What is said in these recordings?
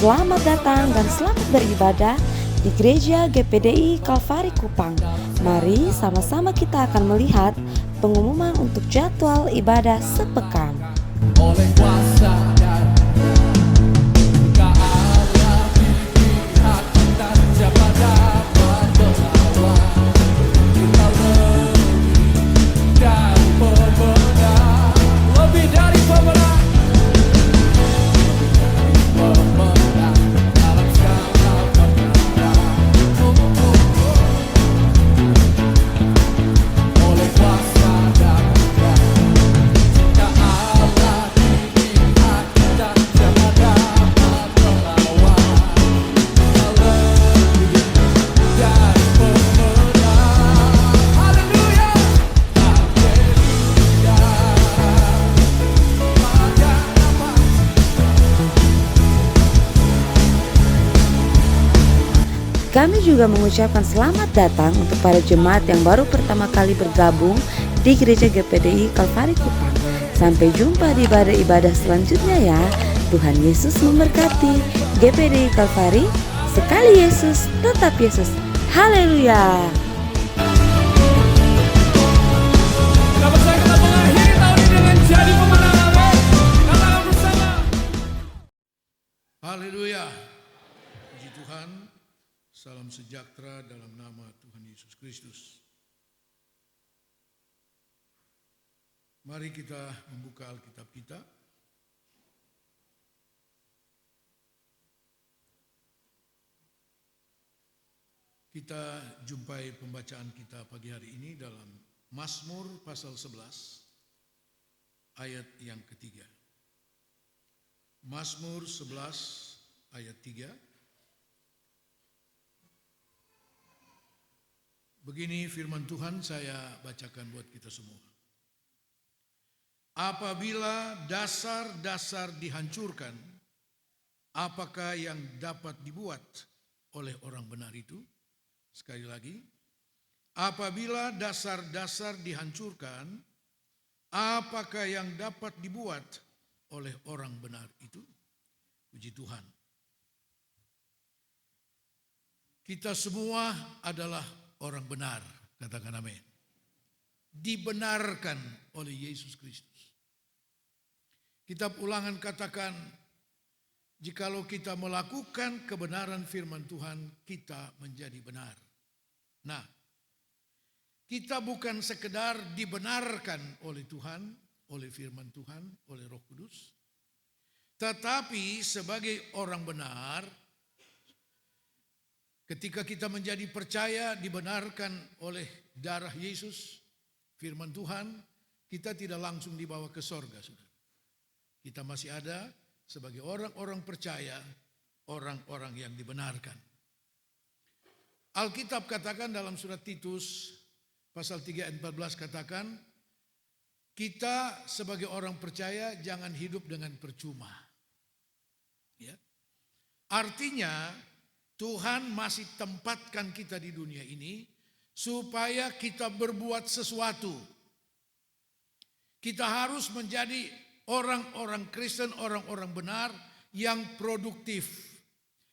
Selamat datang dan selamat beribadah di Gereja GPDI Kalvari Kupang. Mari sama-sama kita akan melihat pengumuman untuk jadwal ibadah sepekan. Oleh kuasa dan ke Allah di pihak kita, siapa dapat melawan? Kita lebih dari pemenang, lebih dari pemenang, pemenang dalam segala perkara. Oleh kuasa dan ke Allah di pihak kita, siapa dapat melawan? Kita lebih dari pemenang. Haleluya, haleluya. Pada nama Kami juga mengucapkan selamat datang untuk para jemaat yang baru pertama kali bergabung di Gereja GPDI Kalvari Kupang. Sampai jumpa di ibadah-ibadah selanjutnya ya. Tuhan Yesus memberkati. GPDI Kalvari, sekali Yesus, tetap Yesus. Haleluya. kita bersama, kita mengakhiri tahun ini dengan jadi pemenang. Amin. Katakan bersama. Haleluya. Puji Tuhan. Salam sejahtera dalam nama Tuhan Yesus Kristus. Mari kita membuka Alkitab kita. Kita jumpai pembacaan kita pagi hari ini dalam Mazmur pasal 11 ayat yang ketiga. Mazmur 11 ayat 3. Begini firman Tuhan, saya bacakan buat kita semua. Apabila dasar-dasar dihancurkan, apakah yang dapat dibuat oleh orang benar itu? Sekali lagi, apabila dasar-dasar dihancurkan, apakah yang dapat dibuat oleh orang benar itu? Puji Tuhan. Kita semua adalah orang benar, katakan amin. Dibenarkan oleh Yesus Kristus. Kitab Ulangan katakan, jikalau kita melakukan kebenaran firman Tuhan, kita menjadi benar. Nah, kita bukan sekedar dibenarkan oleh Tuhan, oleh firman Tuhan, oleh Roh Kudus, tetapi sebagai orang benar, ketika kita menjadi percaya, dibenarkan oleh darah Yesus, firman Tuhan, kita tidak langsung dibawa ke sorga, saudara. Kita masih ada sebagai orang-orang percaya, orang-orang yang dibenarkan. Alkitab katakan dalam surat Titus, pasal 3 ayat 14 katakan, kita sebagai orang percaya jangan hidup dengan percuma. Ya. Artinya, Tuhan masih tempatkan kita di dunia ini supaya kita berbuat sesuatu. Kita harus menjadi orang-orang Kristen, orang-orang benar yang produktif,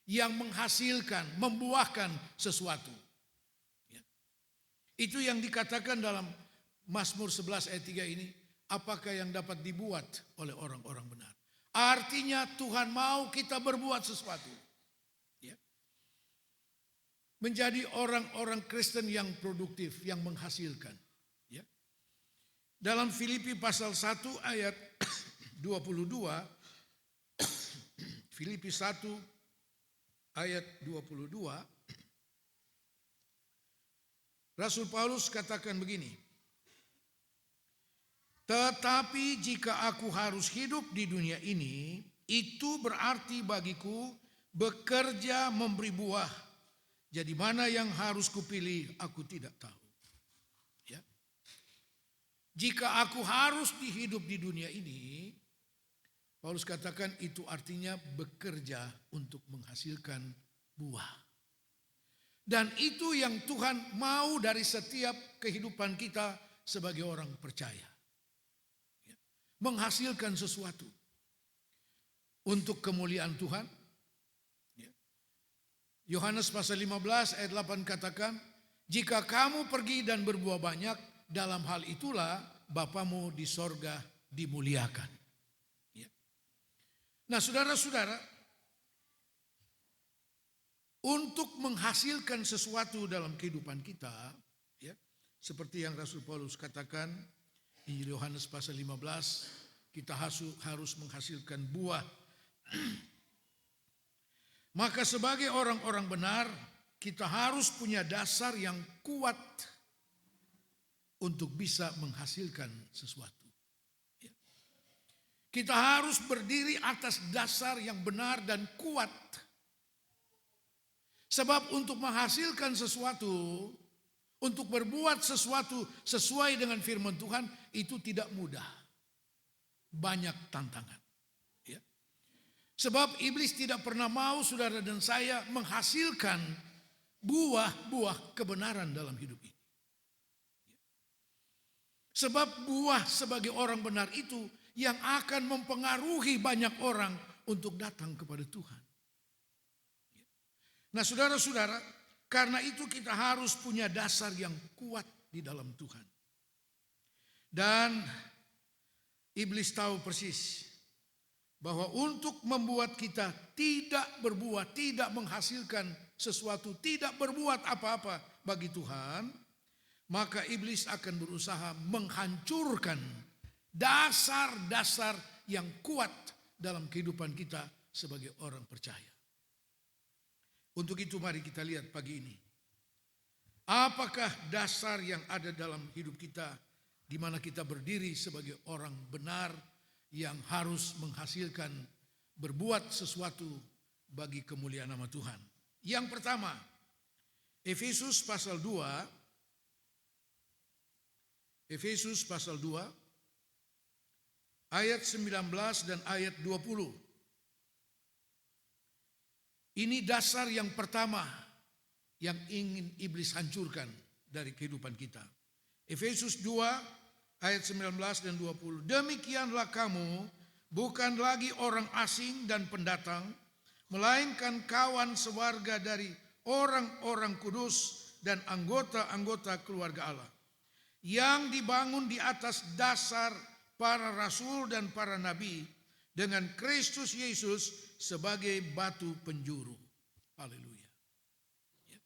yang menghasilkan, membuahkan sesuatu. Ya. Itu yang dikatakan dalam Mazmur 11 ayat 3 ini, apakah yang dapat dibuat oleh orang-orang benar. Artinya Tuhan mau kita berbuat sesuatu. Menjadi orang-orang Kristen yang produktif, yang menghasilkan. Ya. Dalam Filipi pasal 1 ayat 22, Filipi 1 ayat 22, Rasul Paulus katakan begini, tetapi jika aku harus hidup di dunia ini, itu berarti bagiku bekerja memberi buah. Jadi mana yang harus kupilih, aku tidak tahu. Ya. Jika aku harus hidup di dunia ini, Paulus katakan itu artinya bekerja untuk menghasilkan buah. Dan itu yang Tuhan mau dari setiap kehidupan kita sebagai orang percaya. Ya. Menghasilkan sesuatu. Untuk kemuliaan Tuhan, Yohanes pasal 15 ayat 8 katakan, jika kamu pergi dan berbuah banyak, dalam hal itulah Bapamu di sorga dimuliakan. Ya. Nah saudara-saudara, untuk menghasilkan sesuatu dalam kehidupan kita, ya, seperti yang Rasul Paulus katakan, Injil Yohanes pasal 15, kita harus menghasilkan buah. Maka sebagai orang-orang benar, kita harus punya dasar yang kuat untuk bisa menghasilkan sesuatu. Ya. Kita harus berdiri atas dasar yang benar dan kuat. Sebab untuk menghasilkan sesuatu, untuk berbuat sesuatu sesuai dengan firman Tuhan, itu tidak mudah. Banyak tantangan. Ya. Sebab iblis tidak pernah mau saudara dan saya menghasilkan buah-buah kebenaran dalam hidup ini. Sebab buah sebagai orang benar itu yang akan mempengaruhi banyak orang untuk datang kepada Tuhan. Nah saudara-saudara, karena itu kita harus punya dasar yang kuat di dalam Tuhan. Dan iblis tahu persis bahwa untuk membuat kita tidak berbuat, tidak menghasilkan sesuatu, tidak berbuat apa-apa bagi Tuhan, maka iblis akan berusaha menghancurkan dasar-dasar yang kuat dalam kehidupan kita sebagai orang percaya. Untuk itu mari kita lihat pagi ini. Apakah dasar yang ada dalam hidup kita di mana kita berdiri sebagai orang benar yang harus menghasilkan berbuat sesuatu bagi kemuliaan nama Tuhan. Yang pertama, Efesus pasal 2 ayat 19 dan ayat 20. Ini dasar yang pertama yang ingin iblis hancurkan dari kehidupan kita. Efesus 2 ayat 19 dan 20. Demikianlah kamu bukan lagi orang asing dan pendatang, melainkan kawan sewarga dari orang-orang kudus dan anggota-anggota keluarga Allah, yang dibangun di atas dasar para rasul dan para nabi, dengan Kristus Yesus sebagai batu penjuru. Haleluya. Ya.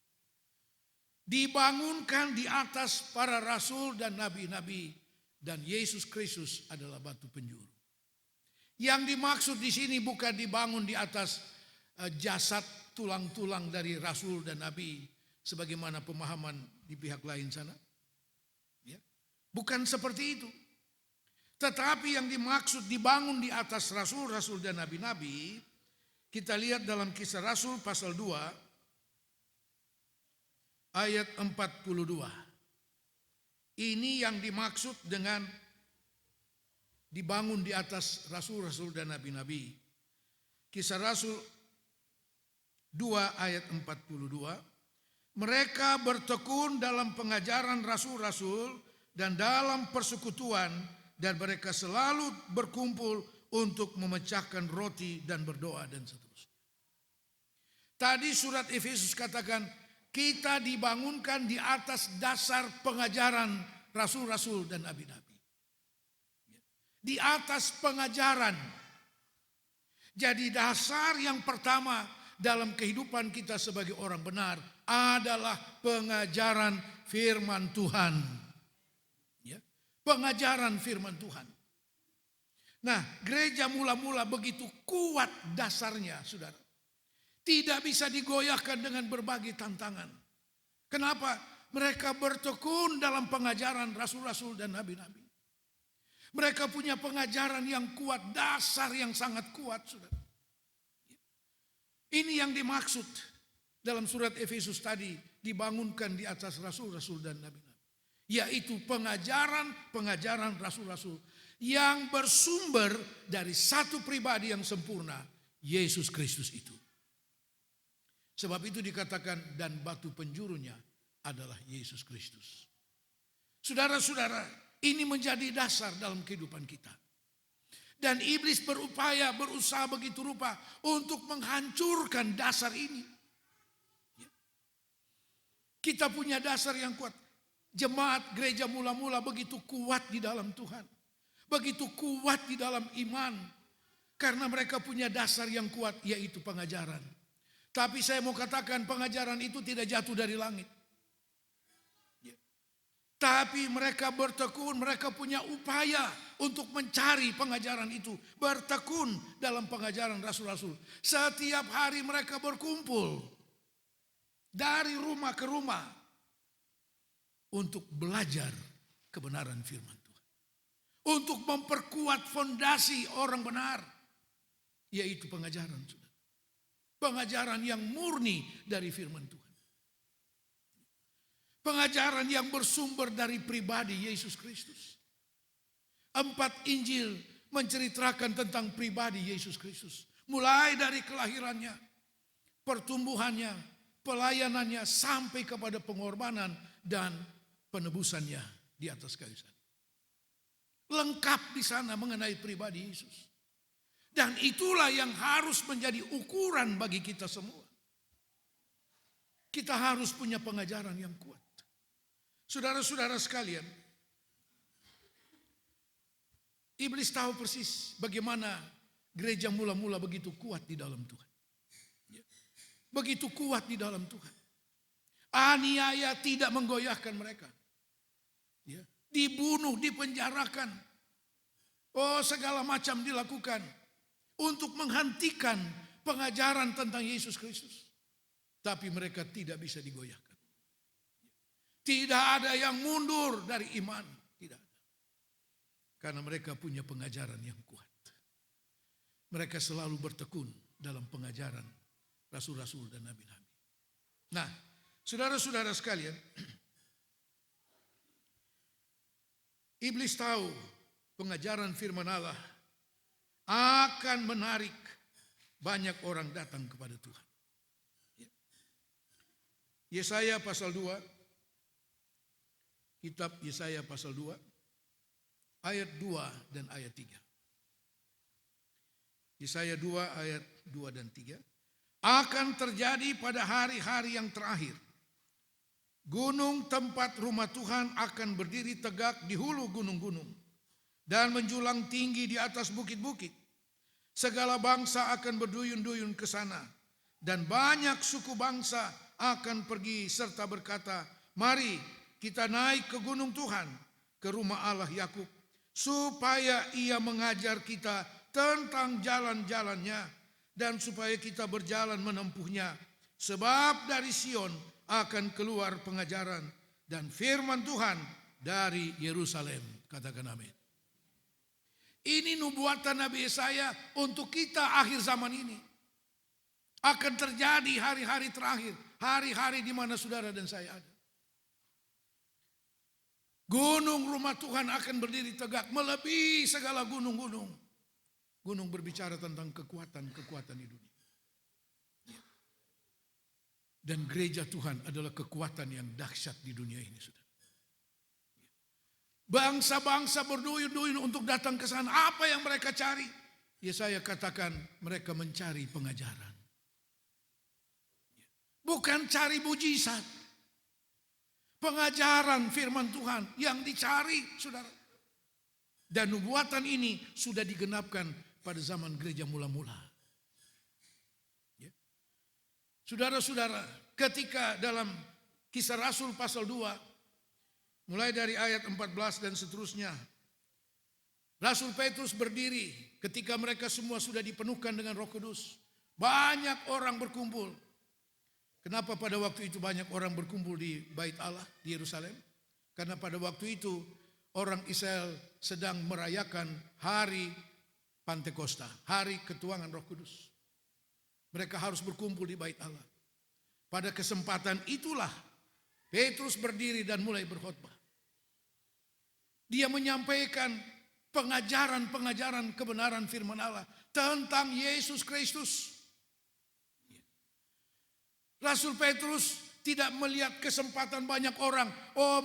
Dibangunkan di atas para rasul dan nabi-nabi, dan Yesus Kristus adalah batu penjuru. Yang dimaksud di sini bukan dibangun di atas jasad tulang-tulang dari rasul dan nabi, sebagaimana pemahaman di pihak lain sana. Ya. Bukan seperti itu. Tetapi yang dimaksud dibangun di atas rasul-rasul dan nabi-nabi, kita lihat dalam Kisah Rasul pasal 2 ayat 42. Ini yang dimaksud dengan dibangun di atas rasul-rasul dan nabi-nabi. Kisah Rasul 2 ayat 42. Mereka bertekun dalam pengajaran rasul-rasul dan dalam persekutuan, dan mereka selalu berkumpul untuk memecahkan roti dan berdoa dan seterusnya. Tadi surat Efesus katakan kita dibangunkan di atas dasar pengajaran rasul-rasul dan nabi-nabi. Di atas pengajaran. Jadi dasar yang pertama dalam kehidupan kita sebagai orang benar adalah pengajaran firman Tuhan. Ya, pengajaran firman Tuhan. Nah, gereja mula-mula begitu kuat dasarnya, saudara. Tidak bisa digoyahkan dengan berbagai tantangan. Kenapa? Mereka bertekun dalam pengajaran rasul-rasul dan nabi-nabi. Mereka punya pengajaran yang kuat, dasar yang sangat kuat, saudara. Ini yang dimaksud dalam surat Efesus tadi, dibangunkan di atas rasul-rasul dan nabi-nabi. Yaitu pengajaran rasul-rasul yang bersumber dari satu pribadi yang sempurna, Yesus Kristus itu. Sebab itu dikatakan dan batu penjurunya adalah Yesus Kristus. Saudara-saudara, ini menjadi dasar dalam kehidupan kita. Dan iblis berusaha begitu rupa untuk menghancurkan dasar ini. Kita punya dasar yang kuat. Jemaat gereja mula-mula begitu kuat di dalam Tuhan. Begitu kuat di dalam iman. Karena mereka punya dasar yang kuat, yaitu pengajaran. Tapi saya mau katakan pengajaran itu tidak jatuh dari langit. Tapi mereka bertekun, mereka punya upaya untuk mencari pengajaran itu. Bertekun dalam pengajaran rasul-rasul. Setiap hari mereka berkumpul dari rumah ke rumah untuk belajar kebenaran firman Tuhan. Untuk memperkuat fondasi orang benar, yaitu pengajaran. Pengajaran yang murni dari firman Tuhan. Pengajaran yang bersumber dari pribadi Yesus Kristus. 4 Injil menceritakan tentang pribadi Yesus Kristus. Mulai dari kelahirannya, pertumbuhannya, pelayanannya, sampai kepada pengorbanan dan penebusannya di atas kayu salib. Lengkap di sana mengenai pribadi Yesus. Dan itulah yang harus menjadi ukuran bagi kita semua. Kita harus punya pengajaran yang kuat. Saudara-saudara sekalian, iblis tahu persis bagaimana gereja mula-mula begitu kuat di dalam Tuhan. Begitu kuat di dalam Tuhan. Aniaya tidak menggoyahkan mereka. Dibunuh, dipenjarakan. Oh, segala macam dilakukan untuk menghentikan pengajaran tentang Yesus Kristus. Tapi mereka tidak bisa digoyahkan. Tidak ada yang mundur dari iman. Tidak ada. Karena mereka punya pengajaran yang kuat. Mereka selalu bertekun dalam pengajaran rasul-rasul dan nabi-nabi. Nah, saudara-saudara sekalian, iblis tahu pengajaran firman Allah akan menarik banyak orang datang kepada Tuhan. Yesaya pasal 2, kitab Yesaya pasal 2, ayat 2 dan ayat 3. Yesaya 2 ayat 2 dan 3. Akan terjadi pada hari-hari yang terakhir. Gunung tempat rumah Tuhan akan berdiri tegak di hulu gunung-gunung. Dan menjulang tinggi di atas bukit-bukit. Segala bangsa akan berduyun-duyun ke sana. Dan banyak suku bangsa akan pergi serta berkata, mari kita naik ke gunung Tuhan, ke rumah Allah Yakub, supaya ia mengajar kita tentang jalan-jalannya, dan supaya kita berjalan menempuhnya. Sebab dari Sion akan keluar pengajaran dan firman Tuhan dari Yerusalem. Katakan amin. Ini nubuatan Nabi Yesaya untuk kita akhir zaman ini. Akan terjadi hari-hari terakhir, hari-hari di mana saudara dan saya ada. Gunung rumah Tuhan akan berdiri tegak melebihi segala gunung-gunung. Gunung berbicara tentang kekuatan-kekuatan di dunia. Dan gereja Tuhan adalah kekuatan yang dahsyat di dunia ini, saudara. Bangsa-bangsa berduyun-duyun untuk datang ke sana. Apa yang mereka cari? Yesaya katakan mereka mencari pengajaran. Bukan cari mujizat. Pengajaran firman Tuhan yang dicari, saudara. Dan nubuatan ini sudah digenapkan pada zaman gereja mula-mula. Saudara-saudara, ketika dalam Kisah Rasul pasal 2, mulai dari ayat 14 dan seterusnya, Rasul Petrus berdiri ketika mereka semua sudah dipenuhkan dengan Roh Kudus. Banyak orang berkumpul. Kenapa pada waktu itu banyak orang berkumpul di Bait Allah di Yerusalem? Karena pada waktu itu orang Israel sedang merayakan hari Pantekosta, hari ketuangan Roh Kudus. Mereka harus berkumpul di Bait Allah. Pada kesempatan itulah Petrus berdiri dan mulai berkhotbah. Dia menyampaikan pengajaran-pengajaran kebenaran firman Allah tentang Yesus Kristus. Rasul Petrus tidak melihat kesempatan banyak orang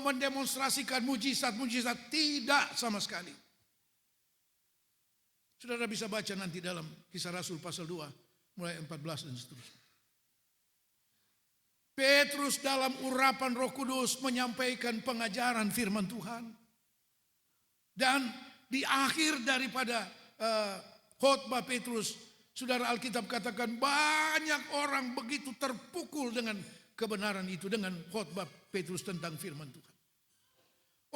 mendemonstrasikan mujizat-mujizat, tidak sama sekali. Saudara bisa baca nanti dalam Kisah Rasul pasal 2 mulai 14 dan seterusnya. Petrus dalam urapan Roh Kudus menyampaikan pengajaran firman Tuhan. Dan di akhir daripada khotbah Petrus, saudara, Alkitab katakan banyak orang begitu terpukul dengan kebenaran itu, dengan khotbah Petrus tentang firman Tuhan.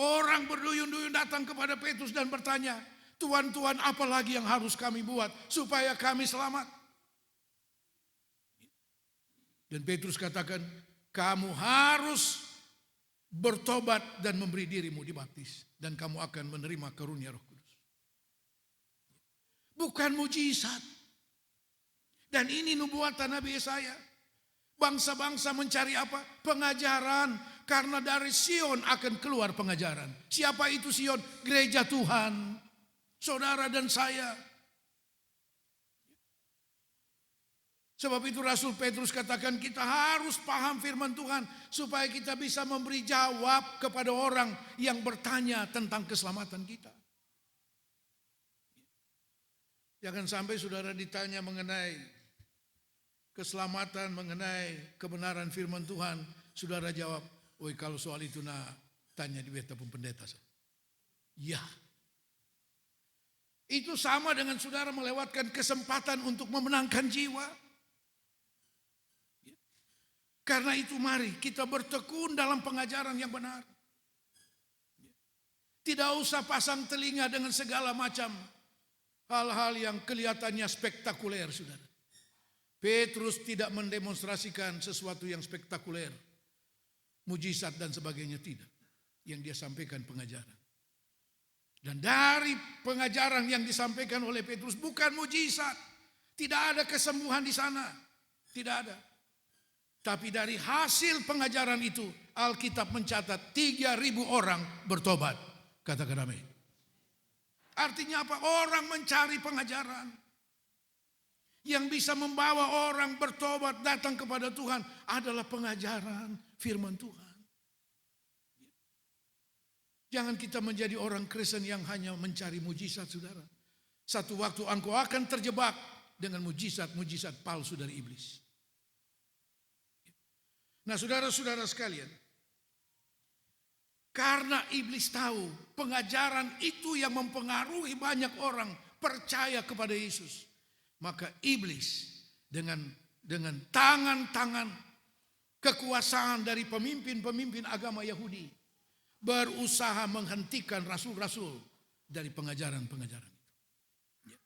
Orang berduyun-duyun datang kepada Petrus dan bertanya, Tuhan, Tuhan, apa lagi yang harus kami buat supaya kami selamat? Dan Petrus katakan, kamu harus bertobat dan memberi dirimu dibaptis, dan kamu akan menerima karunia Roh Kudus. Bukan mujizat. Dan ini nubuatan Nabi Yesaya. Bangsa-bangsa mencari apa? Pengajaran. Karena dari Sion akan keluar pengajaran. Siapa itu Sion? Gereja Tuhan. Saudara dan saya. Sebab itu Rasul Petrus katakan kita harus paham firman Tuhan. Supaya kita bisa memberi jawab kepada orang yang bertanya tentang keselamatan kita. Jangan sampai saudara ditanya mengenai keselamatan, mengenai kebenaran firman Tuhan. Saudara jawab, oi kalau soal itu tanya di beta pun pendeta. Ya. Itu sama dengan saudara melewatkan kesempatan untuk memenangkan jiwa. Karena itu mari kita bertekun dalam pengajaran yang benar. Tidak usah pasang telinga dengan segala macam hal-hal yang kelihatannya spektakuler, saudara. Petrus tidak mendemonstrasikan sesuatu yang spektakuler. Mujizat dan sebagainya tidak. Yang dia sampaikan pengajaran. Dan dari pengajaran yang disampaikan oleh Petrus bukan mujizat. Tidak ada kesembuhan di sana. Tidak ada. Tapi dari hasil pengajaran itu Alkitab mencatat 3.000 orang bertobat. Katakan amin. Artinya apa? Orang mencari pengajaran. Yang bisa membawa orang bertobat datang kepada Tuhan adalah pengajaran firman Tuhan. Jangan kita menjadi orang Kristen yang hanya mencari mujizat, saudara. Satu waktu engkau akan terjebak dengan mujizat-mujizat palsu dari iblis. Nah, saudara-saudara sekalian, karena iblis tahu pengajaran itu yang mempengaruhi banyak orang percaya kepada Yesus, maka iblis dengan tangan-tangan kekuasaan dari pemimpin-pemimpin agama Yahudi berusaha menghentikan rasul-rasul dari pengajaran-pengajaran itu.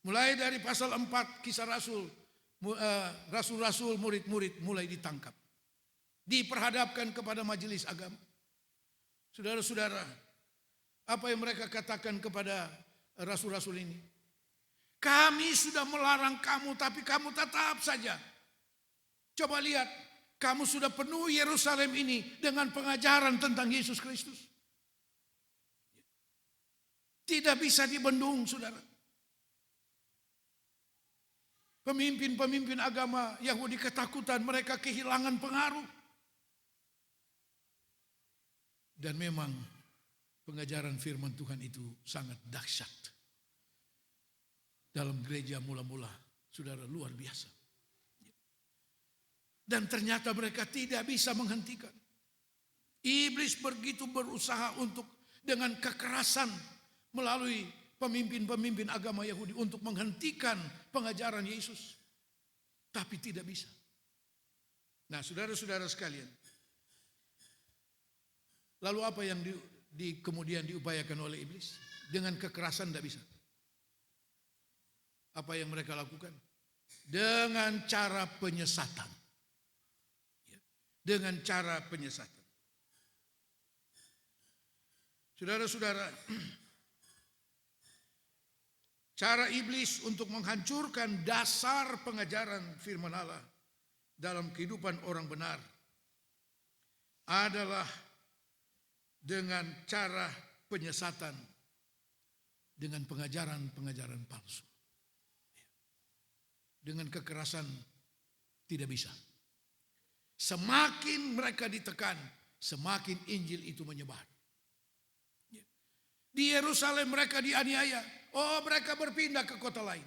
Mulai dari pasal 4 kisah rasul, rasul-rasul, murid-murid mulai ditangkap. Diperhadapkan kepada majelis agama. Saudara-saudara, apa yang mereka katakan kepada rasul-rasul ini? Kami sudah melarang kamu, tapi kamu tetap saja. Coba lihat, kamu sudah penuh Yerusalem ini dengan pengajaran tentang Yesus Kristus. Tidak bisa dibendung, saudara. Pemimpin-pemimpin agama Yahudi ketakutan, mereka kehilangan pengaruh. Dan memang pengajaran firman Tuhan itu sangat dahsyat. Dalam gereja mula-mula, saudara, luar biasa. Dan ternyata mereka tidak bisa menghentikan. Iblis begitu berusaha untuk dengan kekerasan melalui pemimpin-pemimpin agama Yahudi untuk menghentikan pengajaran Yesus. Tapi tidak bisa. Nah, saudara-saudara sekalian, lalu apa yang kemudian diupayakan oleh iblis? Dengan kekerasan tidak bisa. Apa yang mereka lakukan? Dengan cara penyesatan. Dengan cara penyesatan. Saudara-saudara, cara iblis untuk menghancurkan dasar pengajaran firman Allah dalam kehidupan orang benar adalah dengan cara penyesatan, dengan pengajaran-pengajaran palsu. Dengan kekerasan tidak bisa. Semakin mereka ditekan, semakin Injil itu menyebar. Di Yerusalem mereka dianiaya. Oh, mereka berpindah ke kota lain.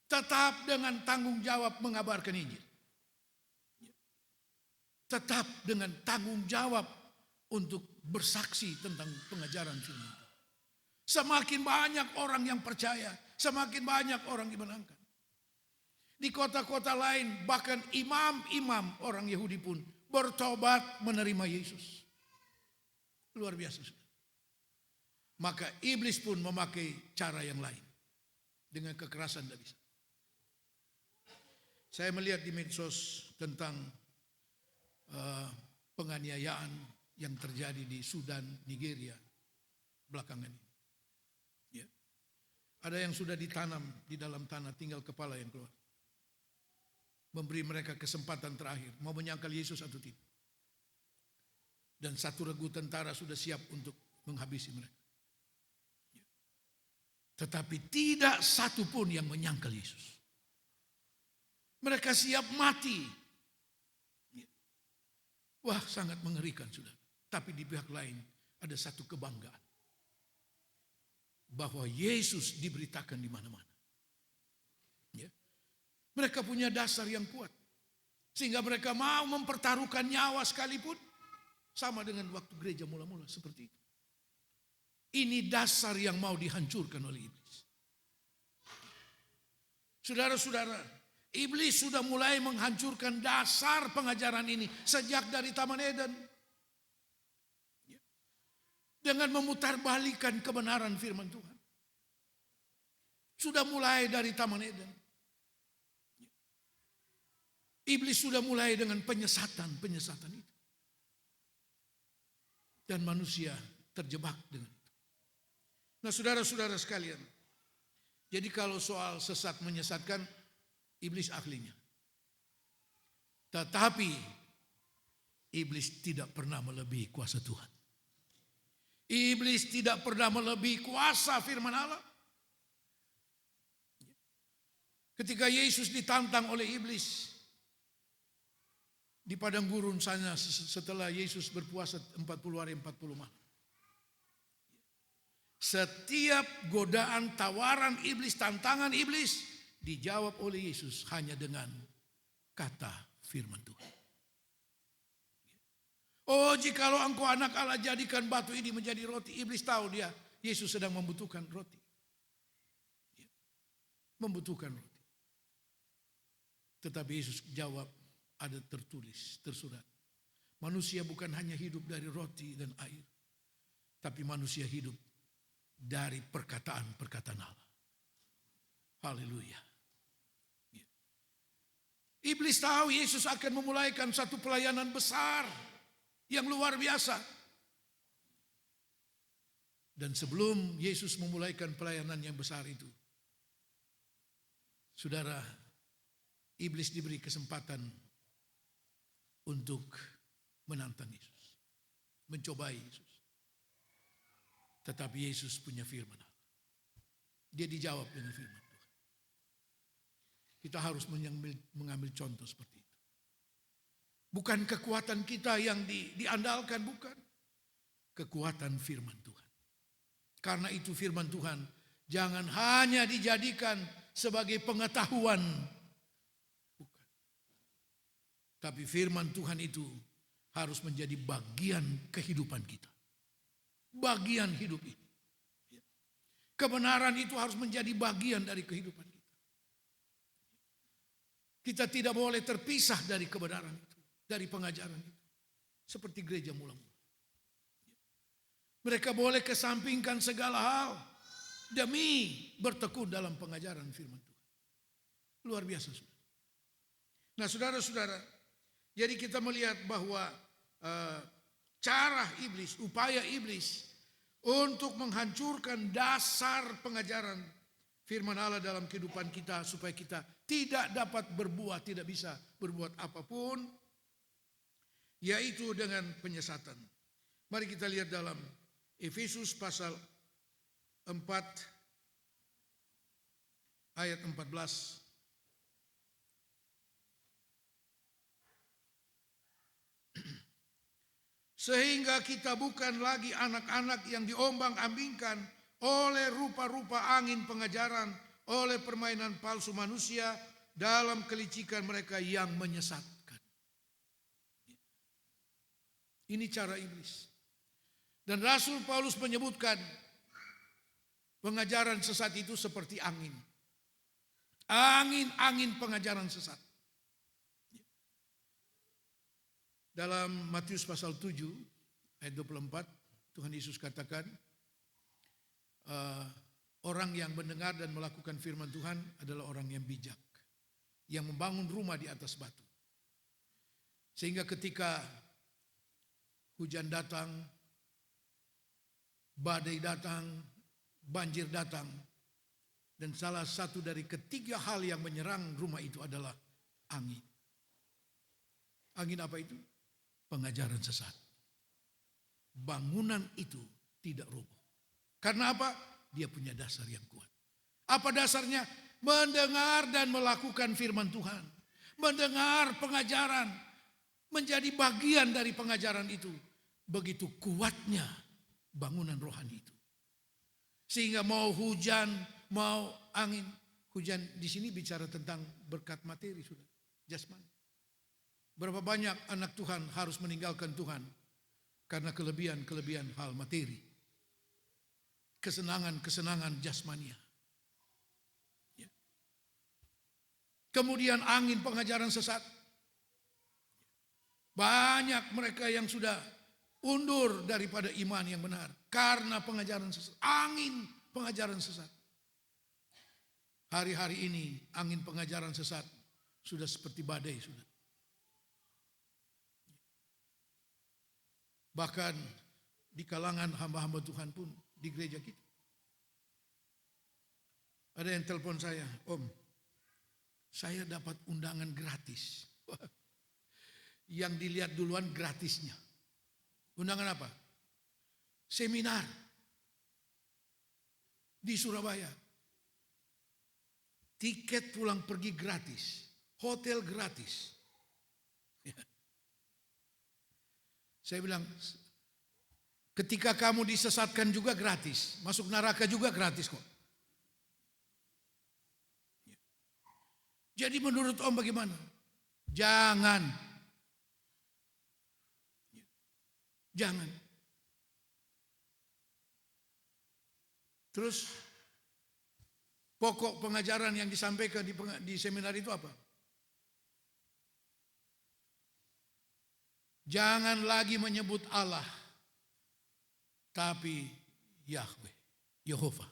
Tetap dengan tanggung jawab mengabarkan Injil. tetap dengan tanggung jawab untuk bersaksi tentang pengajaran firman Tuhan. Semakin banyak orang yang percaya, semakin banyak orang dimenangkan. Di kota-kota lain bahkan imam-imam orang Yahudi pun bertobat menerima Yesus. Luar biasa. Maka iblis pun memakai cara yang lain. Dengan kekerasan tidak bisa. Saya melihat di medsos tentang penganiayaan yang terjadi di Sudan, Nigeria belakangan ini. Ya. Ada yang sudah ditanam di dalam tanah, tinggal kepala yang keluar. Memberi mereka kesempatan terakhir, mau menyangkal Yesus atau tidak. Dan satu regu tentara sudah siap untuk menghabisi mereka. Ya. Tetapi tidak satu pun yang menyangkal Yesus. Mereka siap mati. Ya. Wah, sangat mengerikan sudah. Tapi di pihak lain ada satu kebanggaan. Bahwa Yesus diberitakan di mana-mana. Ya. Mereka punya dasar yang kuat. Sehingga mereka mau mempertaruhkan nyawa sekalipun. Sama dengan waktu gereja mula-mula seperti itu. Ini dasar yang mau dihancurkan oleh iblis. Saudara-saudara, iblis sudah mulai menghancurkan dasar pengajaran ini sejak dari Taman Eden. Dengan memutarbalikkan kebenaran firman Tuhan. Sudah mulai dari Taman Eden. Iblis sudah mulai dengan penyesatan itu. Dan manusia terjebak dengan itu. Nah, saudara-saudara sekalian. Jadi kalau soal sesat menyesatkan, iblis ahlinya. Tetapi iblis tidak pernah melebihi kuasa Tuhan. Iblis tidak pernah melebihi kuasa firman Allah. Ketika Yesus ditantang oleh iblis di padang gurun sana setelah Yesus berpuasa 40 hari 40 malam. Setiap godaan, tawaran iblis, tantangan iblis dijawab oleh Yesus hanya dengan kata firman Tuhan. Oh, jikalau engkau anak Allah, jadikan batu ini menjadi roti. Iblis tahu dia, Yesus sedang membutuhkan roti. Membutuhkan roti. Tetapi Yesus jawab, ada tertulis, tersurat. Manusia bukan hanya hidup dari roti dan air. Tapi manusia hidup dari perkataan-perkataan Allah. Haleluya. Iblis tahu Yesus akan memulaikan satu pelayanan besar yang luar biasa. Dan sebelum Yesus memulaikan pelayanan yang besar itu, saudara, iblis diberi kesempatan untuk menantang Yesus, mencobai Yesus. Tetapi Yesus punya firman Allah. Dia dijawab dengan firman Tuhan. Kita harus mengambil contoh seperti itu. Bukan kekuatan kita yang diandalkan, bukan. Kekuatan firman Tuhan. Karena itu firman Tuhan jangan hanya dijadikan sebagai pengetahuan. Bukan. Tapi firman Tuhan itu harus menjadi bagian kehidupan kita. Bagian hidup ini. Kebenaran itu harus menjadi bagian dari kehidupan kita. Kita tidak boleh terpisah dari kebenaran itu. Dari pengajaran itu. Seperti gereja mula-mula. Mereka boleh kesampingkan segala hal demi bertekun dalam pengajaran firman Tuhan. Luar biasa. Nah, saudara-saudara, jadi kita melihat bahwa cara iblis, upaya iblis untuk menghancurkan dasar pengajaran firman Allah dalam kehidupan kita supaya kita tidak dapat berbuat, tidak bisa berbuat apapun, yaitu dengan penyesatan. Mari kita lihat dalam Efesus pasal 4 ayat 14. Sehingga kita bukan lagi anak-anak yang diombang-ambingkan oleh rupa-rupa angin pengajaran, oleh permainan palsu manusia dalam kelicikan mereka yang menyesatkan. Ini cara iblis. Dan Rasul Paulus menyebutkan pengajaran sesat itu seperti angin. Angin pengajaran sesat. Dalam Matius pasal 7 ayat 24, Tuhan Yesus katakan, orang yang mendengar dan melakukan firman Tuhan adalah orang yang bijak, yang membangun rumah di atas batu. Sehingga ketika hujan datang, badai datang, banjir datang, dan salah satu dari ketiga hal yang menyerang rumah itu adalah angin. Angin apa itu? Pengajaran sesat. Bangunan itu tidak roboh. Karena apa? Dia punya dasar yang kuat. Apa dasarnya? Mendengar dan melakukan firman Tuhan. Mendengar pengajaran. Menjadi bagian dari pengajaran itu. Begitu kuatnya bangunan rohani itu. Sehingga mau hujan, mau angin. Hujan di sini bicara tentang berkat materi, sudah jasmani. Berapa banyak anak Tuhan harus meninggalkan Tuhan karena kelebihan hal materi. Kesenangan jasmania. Ya. Kemudian angin pengajaran sesat. Banyak mereka yang sudah undur daripada iman yang benar karena pengajaran sesat. Angin pengajaran sesat. Hari-hari ini angin pengajaran sesat sudah seperti badai sudah. Bahkan di kalangan hamba-hamba Tuhan pun di gereja kita. Ada yang telepon saya, Om, saya dapat undangan gratis. Yang dilihat duluan gratisnya. Undangan apa? Seminar di Surabaya. Tiket pulang pergi gratis, hotel gratis. Ya. Saya bilang, ketika kamu disesatkan juga gratis, masuk neraka juga gratis kok. Jadi menurut Om bagaimana? Jangan. Jangan. Terus pokok pengajaran yang disampaikan di seminar itu apa? Jangan lagi menyebut Allah, tapi Yahweh, Yehova.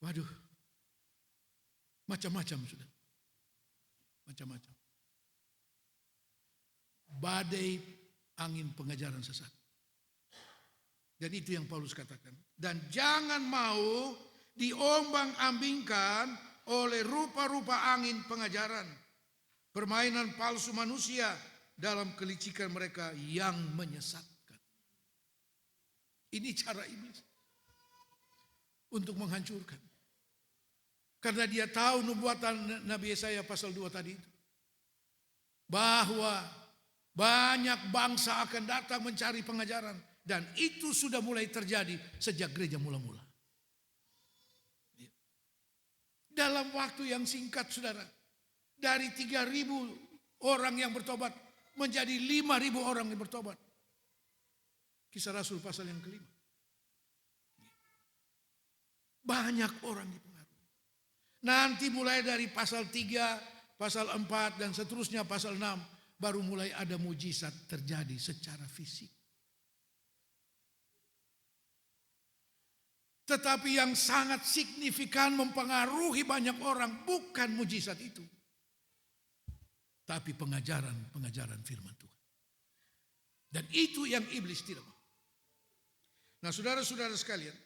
Waduh, macam-macam sudah. Macam-macam. Badai angin pengajaran sesat. Dan itu yang Paulus katakan. Dan jangan mau diombang-ambingkan oleh rupa-rupa angin pengajaran. Permainan palsu manusia dalam kelicikan mereka yang menyesatkan. Ini cara iblis untuk menghancurkan. Karena dia tahu nubuatan Nabi Yesaya pasal 2 tadi itu. Bahwa banyak bangsa akan datang mencari pengajaran. Dan itu sudah mulai terjadi sejak gereja mula-mula. Dalam waktu yang singkat, saudara. Dari 3.000 orang yang bertobat menjadi 5.000 orang yang bertobat. Kisah Rasul pasal yang kelima. Banyak orang dipengaruhi. Nanti mulai dari pasal 3, pasal 4 dan seterusnya pasal 6. Baru mulai ada mujizat terjadi secara fisik. Tetapi yang sangat signifikan mempengaruhi banyak orang bukan mujizat itu. Tapi pengajaran firman Tuhan. Dan itu yang iblis tidak mau. Nah, saudara-saudara sekalian.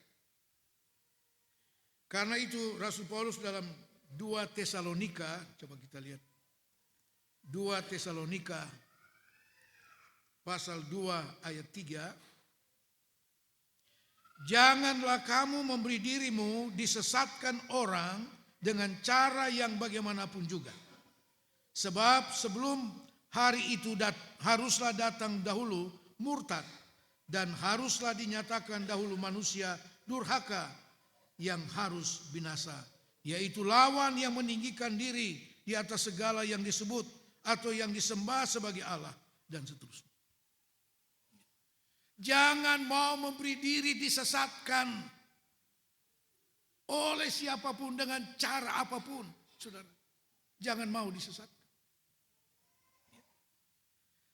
Karena itu Rasul Paulus dalam 2 Tesalonika, coba kita lihat. 2 Tesalonika pasal 2 ayat 3. Janganlah kamu memberi dirimu disesatkan orang dengan cara yang bagaimanapun juga. Sebab sebelum hari itu haruslah datang dahulu murtad. Dan haruslah dinyatakan dahulu manusia durhaka yang harus binasa. Yaitu lawan yang meninggikan diri di atas segala yang disebut atau yang disembah sebagai Allah. dan seterusnya. Jangan mau memberi diri disesatkan oleh siapapun dengan cara apapun, saudara. Jangan mau disesatkan.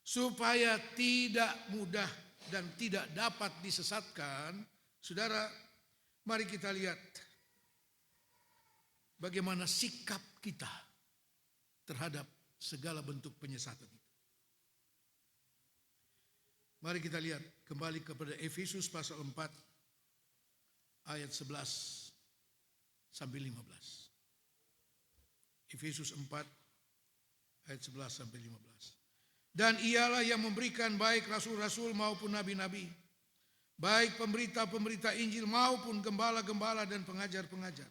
Supaya tidak mudah dan tidak dapat disesatkan, saudara, mari kita lihat bagaimana sikap kita terhadap segala bentuk penyesatan itu. Mari kita lihat kembali kepada Efesus pasal 4 ayat 11 sampai 15. Efesus 4 ayat 11 sampai 15. Dan ialah yang memberikan baik rasul-rasul maupun nabi-nabi, baik pemberita-pemberita Injil maupun gembala-gembala dan pengajar-pengajar,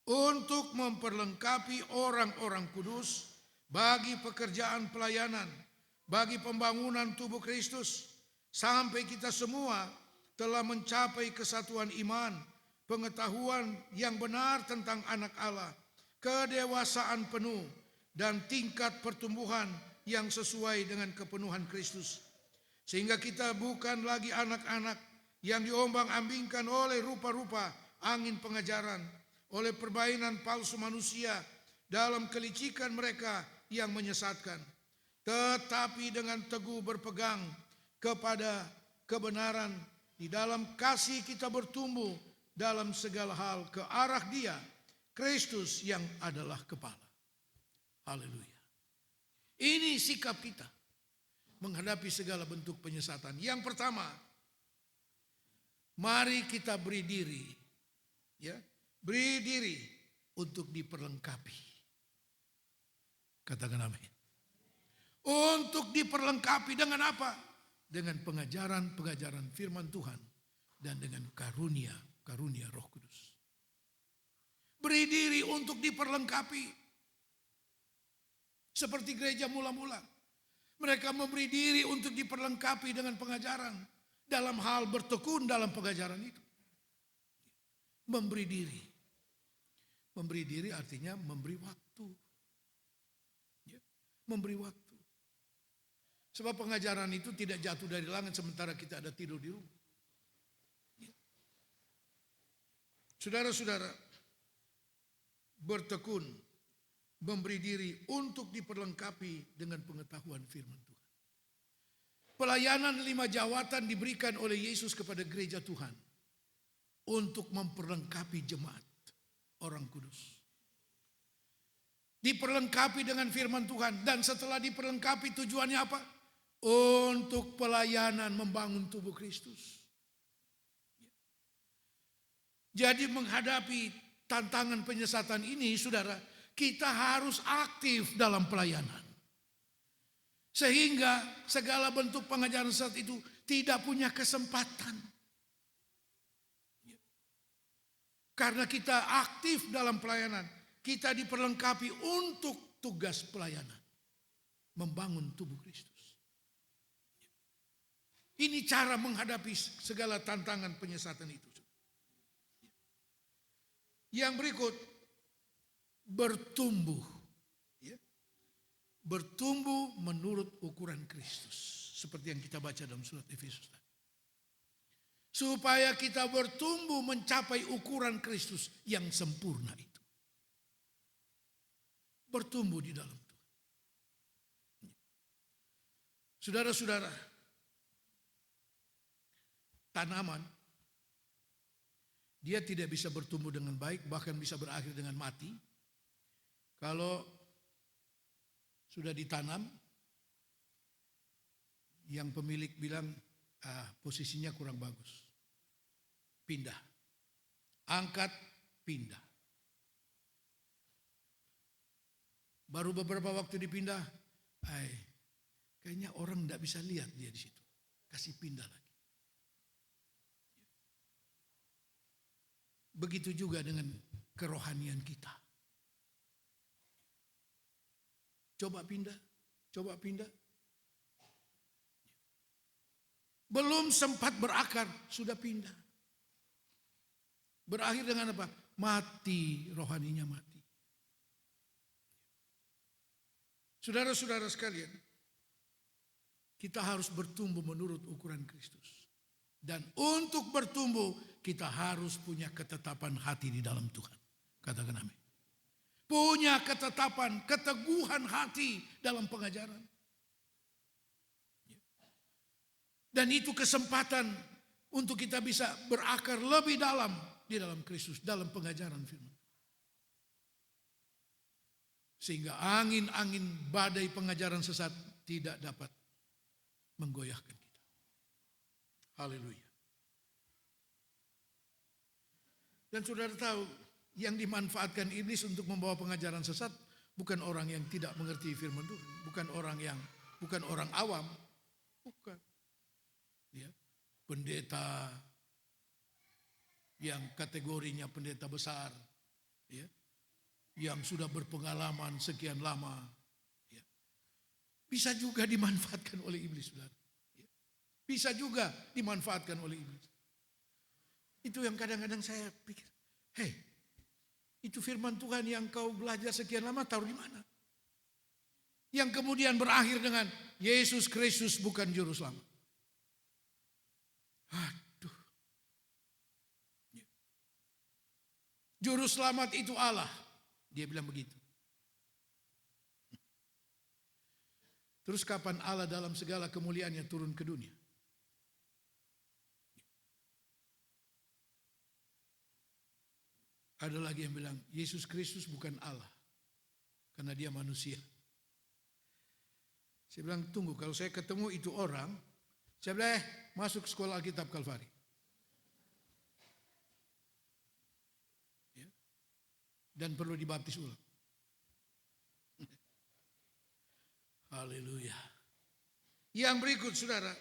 untuk memperlengkapi orang-orang kudus bagi pekerjaan pelayanan, bagi pembangunan tubuh Kristus, sampai kita semua telah mencapai kesatuan iman, pengetahuan yang benar tentang anak Allah, kedewasaan penuh, dan tingkat pertumbuhan yang sesuai dengan kepenuhan Kristus. Sehingga kita bukan lagi anak-anak yang diombang-ambingkan oleh rupa-rupa angin pengajaran, oleh perbainan palsu manusia dalam kelicikan mereka yang menyesatkan. Tetapi dengan teguh berpegang kepada kebenaran, di dalam kasih kita bertumbuh dalam segala hal ke arah Dia, Kristus yang adalah kepala. Haleluya. Ini sikap kita menghadapi segala bentuk penyesatan. Yang pertama, mari kita beri diri, ya, beri diri untuk diperlengkapi. Katakan amin. Untuk diperlengkapi dengan apa? Dengan pengajaran-pengajaran firman Tuhan dan dengan karunia Roh Kudus. Beri diri untuk diperlengkapi. Seperti gereja mula-mula, mereka memberi diri untuk diperlengkapi dengan pengajaran dalam hal bertekun dalam pengajaran itu. Memberi diri. Memberi diri artinya memberi waktu. Ya, memberi waktu. Sebab pengajaran itu tidak jatuh dari langit sementara kita ada tidur di rumah. Ya. Saudara-saudara, bertekun, memberi diri untuk diperlengkapi dengan pengetahuan firman Tuhan. Pelayanan 5 jawatan diberikan oleh Yesus kepada gereja Tuhan untuk memperlengkapi jemaat orang kudus. Diperlengkapi dengan firman Tuhan, dan setelah diperlengkapi tujuannya apa? Untuk pelayanan membangun tubuh Kristus. Jadi menghadapi tantangan penyesatan ini, saudara, kita harus aktif dalam pelayanan. Sehingga segala bentuk pengajaran sesat itu tidak punya kesempatan. Karena kita aktif dalam pelayanan, kita diperlengkapi untuk tugas pelayanan. Membangun tubuh Kristus. Ini cara menghadapi segala tantangan penyesatan itu. Yang berikut, bertumbuh, ya. Bertumbuh menurut ukuran Kristus, seperti yang kita baca dalam surat Efesus tadi. Supaya kita bertumbuh mencapai ukuran Kristus yang sempurna itu. Bertumbuh di dalam Tuhan. Saudara-saudara, tanaman dia tidak bisa bertumbuh dengan baik, bahkan bisa berakhir dengan mati. Kalau sudah ditanam, yang pemilik bilang posisinya kurang bagus, pindah, angkat, pindah. Baru beberapa waktu dipindah, kayaknya orang tidak bisa lihat dia di situ, kasih pindah lagi. Begitu juga dengan kerohanian kita. Coba pindah, coba pindah. Belum sempat berakar, sudah pindah. Berakhir dengan apa? Mati, rohaninya mati. Saudara-saudara sekalian, kita harus bertumbuh menurut ukuran Kristus. Dan untuk bertumbuh kita harus punya ketetapan hati di dalam Tuhan. Katakan amin. Punya ketetapan, keteguhan hati dalam pengajaran. Dan itu kesempatan untuk kita bisa berakar lebih dalam di dalam Kristus, dalam pengajaran firman. Sehingga angin-angin badai pengajaran sesat tidak dapat menggoyahkan kita. Haleluya. Dan saudara tahu, yang dimanfaatkan iblis untuk membawa pengajaran sesat bukan orang yang tidak mengerti firman Tuhan, bukan orang awam, bukan. Ya, pendeta yang kategorinya pendeta besar, ya, yang sudah berpengalaman sekian lama, ya, bisa juga dimanfaatkan oleh iblis, saudara. Ya, bisa juga dimanfaatkan oleh iblis. Itu yang kadang-kadang saya pikir, itu firman Tuhan yang kau belajar sekian lama taruh di mana? Yang kemudian berakhir dengan Yesus Kristus bukan juru selamat. Aduh. Juru selamat itu Allah. Dia bilang begitu. Terus kapan Allah dalam segala kemuliaannya turun ke dunia? Ada lagi yang bilang Yesus Kristus bukan Allah karena dia manusia. Saya bilang tunggu, kalau saya ketemu itu orang, saya bilang masuk sekolah Alkitab Kalvari. Ya. Dan perlu dibaptis ulang. Haleluya. Yang berikut saudara,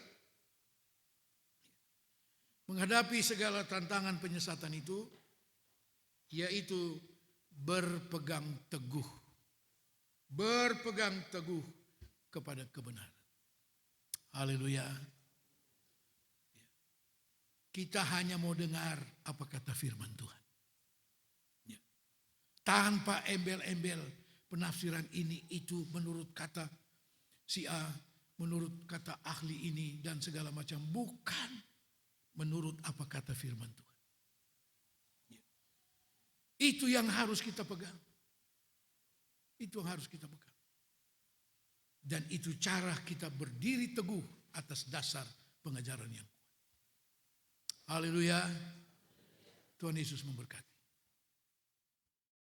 menghadapi segala tantangan penyesatan itu, yaitu berpegang teguh kepada kebenaran. Haleluya. Kita hanya mau dengar apa kata firman Tuhan. Ya. Tanpa embel-embel penafsiran ini itu menurut kata si A, menurut kata ahli ini dan segala macam, bukan menurut apa kata firman Tuhan. Itu yang harus kita pegang. Itu yang harus kita pegang. Dan itu cara kita berdiri teguh atas dasar pengajaran yang kuat. Haleluya. Tuhan Yesus memberkati.